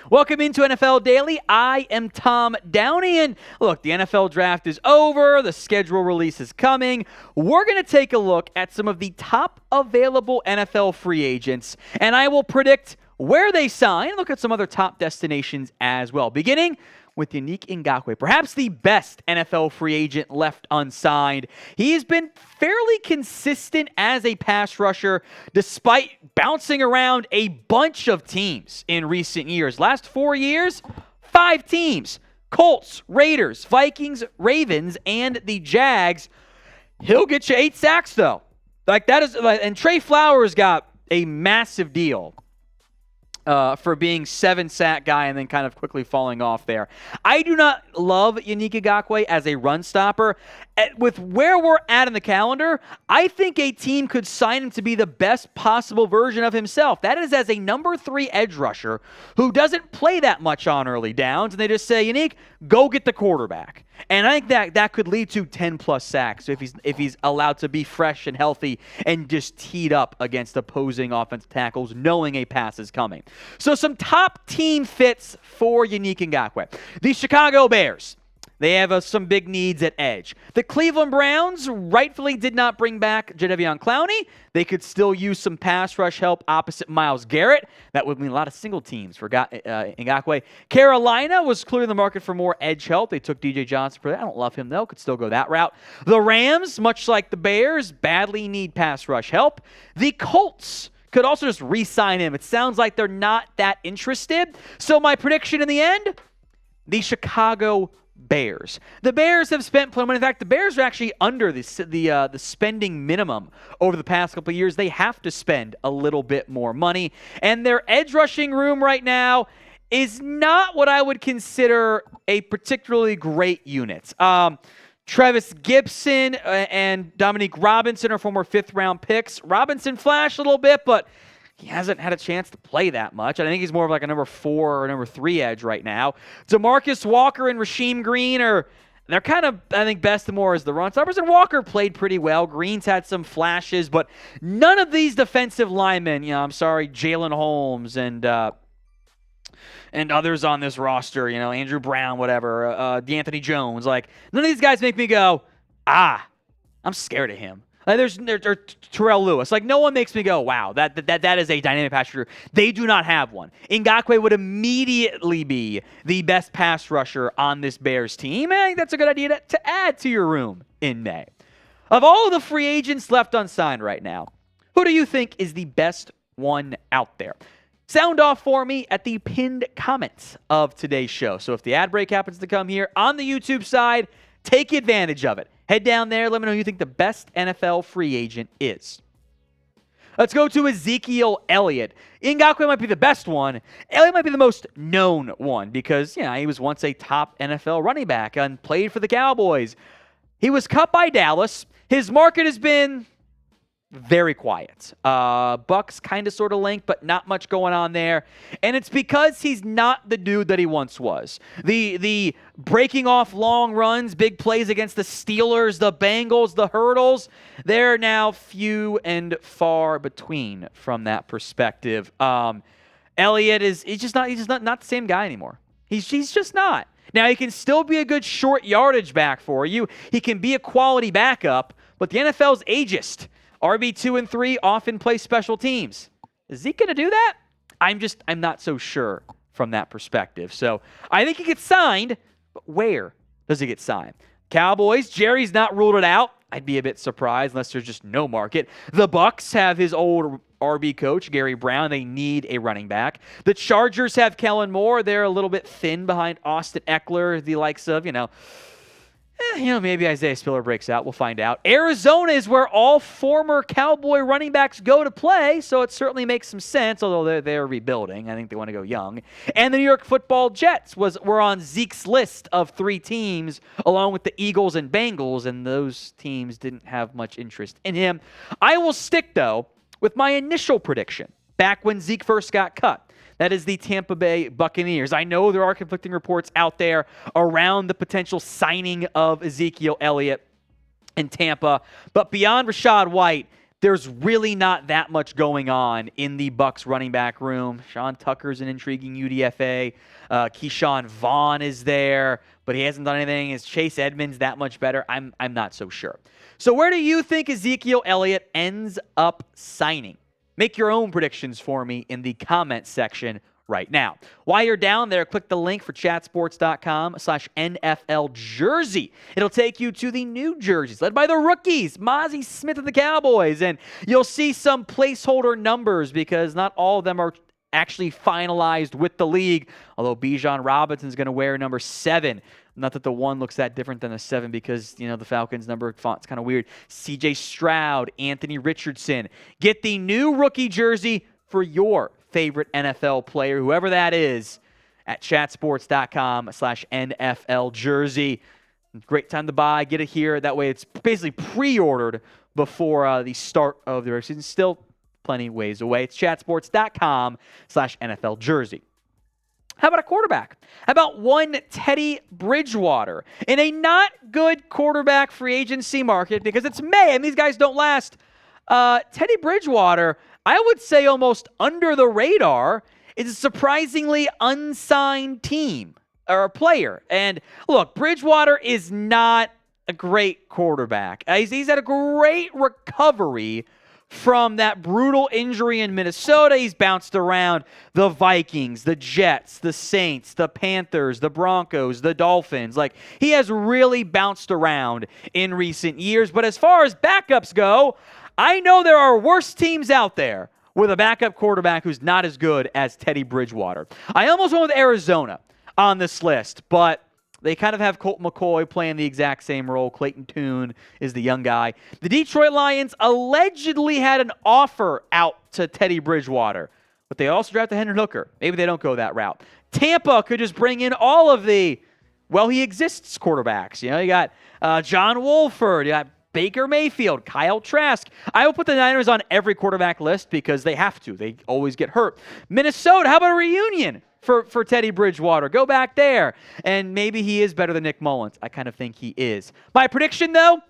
Welcome into NFL Daily. I am Tom Downey, and look, the NFL draft is over. The schedule release is coming. We're going to take a look at some of the top available NFL free agents, and I will predict where they sign, look at some other top destinations as well, beginning with Yannick Ngakoue, perhaps the best NFL free agent left unsigned. He has been fairly consistent as a pass rusher despite bouncing around a bunch of teams in recent years. Last 4 years, 5 teams: Colts, Raiders, Vikings, Ravens, and the Jags. He'll get you 8 sacks, though. And Trey Flowers got a massive deal for being 7-sack guy and then kind of quickly falling off there. I do not love Yannick Ngakoue as a run stopper. With where we're at in the calendar, I think a team could sign him to be the best possible version of himself. That is as a number 3 edge rusher who doesn't play that much on early downs, and they just say, Yannick, go get the quarterback. And I think that could lead to 10-plus sacks if he's allowed to be fresh and healthy and just teed up against opposing offensive tackles, knowing a pass is coming. So some top team fits for Yannick Ngakoue. The Chicago Bears. They have some big needs at edge. The Cleveland Browns rightfully did not bring back Jadeveon Clowney. They could still use some pass rush help opposite Myles Garrett. That would mean a lot of single teams for Ngakoue. Carolina was clearly in the market for more edge help. They took DJ Johnson for that. I don't love him, though. Could still go that route. The Rams, much like the Bears, badly need pass rush help. The Colts could also just re-sign him. It sounds like they're not that interested. So my prediction in the end, the Chicago Bears. The Bears have spent plenty of money. In fact, the Bears are actually under the spending minimum over the past couple of years. They have to spend a little bit more money. And their edge rushing room right now is not what I would consider a particularly great unit. Travis Gibson and Dominique Robinson are former 5th-round picks. Robinson flashed a little bit, but he hasn't had a chance to play that much. I think he's more of like a number 4 or number 3 edge right now. DeMarcus Walker and Rasheem Green they're kind of, I think, best and more as the run stoppers. And Walker played pretty well. Green's had some flashes, but none of these defensive linemen, Jalen Holmes and others on this roster, Andrew Brown, whatever, D'Anthony Jones, none of these guys make me go, I'm scared of him. There's Terrell Lewis. No one makes me go, wow, that is a dynamic pass rusher. They do not have one. Ngakoue would immediately be the best pass rusher on this Bears team. I think that's a good idea to add to your room in May. Of all of the free agents left unsigned right now, who do you think is the best one out there? Sound off for me at the pinned comments of today's show. So if the ad break happens to come here on the YouTube side, take advantage of it. Head down there. Let me know who you think the best NFL free agent is. Let's go to Ezekiel Elliott. Ngakoue might be the best one. Elliott might be the most known one because, he was once a top NFL running back and played for the Cowboys. He was cut by Dallas. His market has been very quiet. Bucks kind of sort of linked, but not much going on there. And it's because he's not the dude that he once was. The breaking off long runs, big plays against the Steelers, the Bengals, the hurdles, they're now few and far between from that perspective. Elliott he's just not the same guy anymore. He's just not. Now, he can still be a good short yardage back for you. He can be a quality backup, but the NFL's ageist. RB2 and 3 often play special teams. Is he going to do that? I'm not so sure from that perspective. So I think he gets signed, but where does he get signed? Cowboys, Jerry's not ruled it out. I'd be a bit surprised unless there's just no market. The Bucks have his old RB coach, Gary Brown. They need a running back. The Chargers have Kellen Moore. They're a little bit thin behind Austin Eckler, the likes of, maybe Isaiah Spiller breaks out. We'll find out. Arizona is where all former Cowboy running backs go to play, so it certainly makes some sense, although they're rebuilding. I think they want to go young. And the New York Football Jets were on Zeke's list of 3 teams, along with the Eagles and Bengals, and those teams didn't have much interest in him. I will stick, though, with my initial prediction back when Zeke first got cut. That is the Tampa Bay Buccaneers. I know there are conflicting reports out there around the potential signing of Ezekiel Elliott in Tampa, but beyond Rachaad White, there's really not that much going on in the Bucs running back room. Sean Tucker's an intriguing UDFA. Keyshawn Vaughn is there, but he hasn't done anything. Is Chase Edmonds that much better? I'm not so sure. So where do you think Ezekiel Elliott ends up signing? Make your own predictions for me in the comments section right now. While you're down there, click the link for chatsports.com/NFL jersey. It'll take you to the new jerseys led by the rookies, Mozzie Smith of the Cowboys, and you'll see some placeholder numbers because not all of them are actually finalized with the league, although Bijan Robinson's going to wear number 7. Not that the 1 looks that different than the 7 because, the Falcons' number font's kind of weird. C.J. Stroud, Anthony Richardson. Get the new rookie jersey for your favorite NFL player, whoever that is, at chatsports.com/NFL jersey. Great time to buy. Get it here. That way it's basically pre-ordered before the start of the season. Still plenty ways away. It's chatsports.com/NFL jersey. How about a quarterback? How about one Teddy Bridgewater? In a not good quarterback free agency market, because it's May and these guys don't last, Teddy Bridgewater, I would say almost under the radar, is a surprisingly unsigned team or a player. And look, Bridgewater is not a great quarterback. He's had a great recovery from that brutal injury in Minnesota. He's bounced around the Vikings, the Jets, the Saints, the Panthers, the Broncos, the Dolphins. He has really bounced around in recent years. But as far as backups go, I know there are worse teams out there with a backup quarterback who's not as good as Teddy Bridgewater. I almost went with Arizona on this list, but they kind of have Colt McCoy playing the exact same role. Clayton Tune is the young guy. The Detroit Lions allegedly had an offer out to Teddy Bridgewater, but they also drafted Hendon Hooker. Maybe they don't go that route. Tampa could just bring in all of the, he exists quarterbacks. You got John Wolford. You got Baker Mayfield, Kyle Trask. I will put the Niners on every quarterback list because they have to. They always get hurt. Minnesota, how about a reunion for Teddy Bridgewater? Go back there. And maybe he is better than Nick Mullins. I kind of think he is. My prediction, though,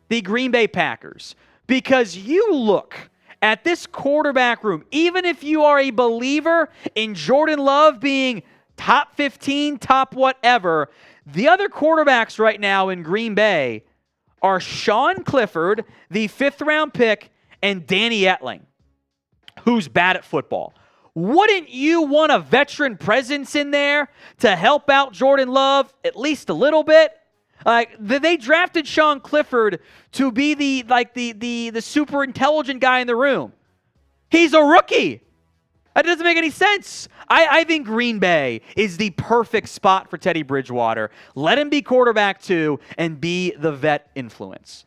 the Green Bay Packers. Because you look at this quarterback room, even if you are a believer in Jordan Love being top 15, top whatever, the other quarterbacks right now in Green Bay are Sean Clifford, the 5th-round pick, and Danny Etling, who's bad at football. Wouldn't you want a veteran presence in there to help out Jordan Love at least a little bit? They drafted Sean Clifford to be the super intelligent guy in the room. He's a rookie. That doesn't make any sense. I think Green Bay is the perfect spot for Teddy Bridgewater. Let him be quarterback too and be the vet influence.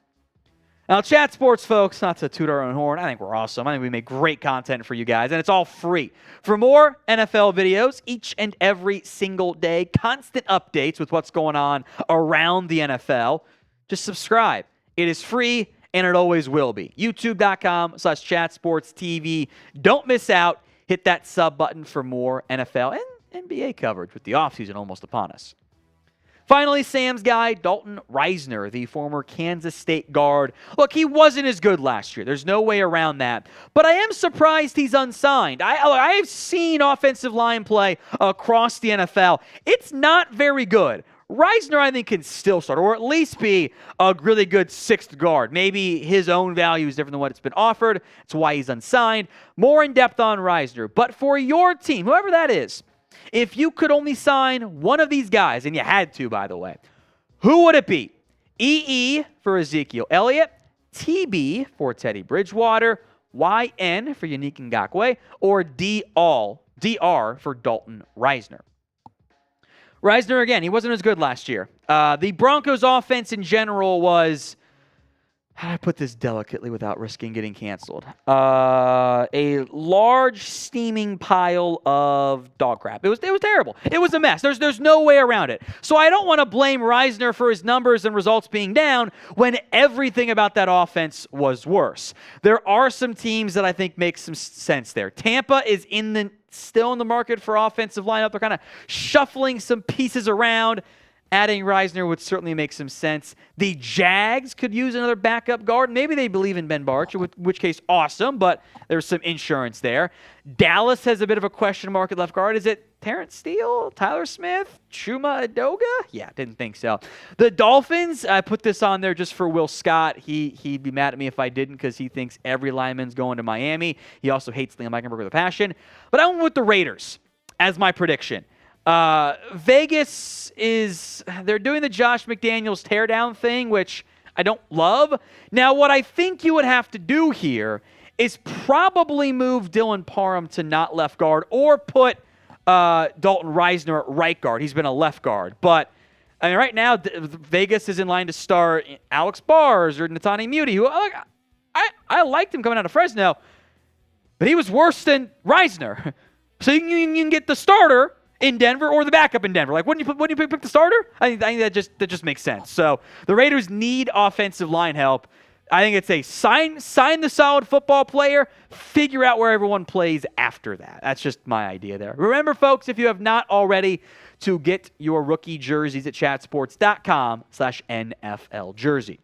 Now, Chat Sports, folks, not to toot our own horn, I think we're awesome. I think we make great content for you guys, and it's all free. For more NFL videos each and every single day, constant updates with what's going on around the NFL, just subscribe. It is free, and it always will be. YouTube.com/ChatSportsTV. Don't miss out. Hit that sub button for more NFL and NBA coverage with the offseason almost upon us. Finally, Sam's guy, Dalton Risner, the former Kansas State guard. Look, he wasn't as good last year. There's no way around that. But I am surprised he's unsigned. I have seen offensive line play across the NFL. It's not very good. Risner, I think, can still start, or at least be a really good 6th guard. Maybe his own value is different than what it's been offered. That's why he's unsigned. More in depth on Risner. But for your team, whoever that is, if you could only sign one of these guys, and you had to, by the way, who would it be? EE for Ezekiel Elliott, TB for Teddy Bridgewater, YN for Yannick Ngakoue, or DR for Dalton Risner. Risner, again, he wasn't as good last year. The Broncos' offense in general was, how do I put this delicately without risking getting canceled? A large steaming pile of dog crap. It was terrible. It was a mess. There's no way around it. So I don't want to blame Risner for his numbers and results being down when everything about that offense was worse. There are some teams that I think make some sense there. Tampa is still in the market for offensive lineup. They're kind of shuffling some pieces around. adding Risner would certainly make some sense. The Jags could use another backup guard. Maybe they believe in Ben Barch, in which case, awesome, but there's some insurance there. Dallas has a bit of a question mark at left guard. Is it Terrence Steele, Tyler Smith, Chuma Edoga? Yeah, didn't think so. The Dolphins, I put this on there just for Will Scott. He'd be mad at me if I didn't because he thinks every lineman's going to Miami. He also hates Liam Eichenberg with a passion. But I went with the Raiders as my prediction. Vegas they're doing the Josh McDaniels teardown thing, which I don't love. Now, what I think you would have to do here is probably move Dylan Parham to not left guard or put Dalton Risner at right guard. He's been a left guard. But I mean, right now, Vegas is in line to start Alex Bars or Netani Muti, who I liked him coming out of Fresno, but he was worse than Risner. So you can get the starter in Denver or the backup in Denver. Like, wouldn't you pick the starter? I think that just makes sense. So the Raiders need offensive line help. I think it's a sign the solid football player, figure out where everyone plays after that. That's just my idea there. Remember, folks, if you have not already, to get your rookie jerseys at chatsports.com/NFL jersey.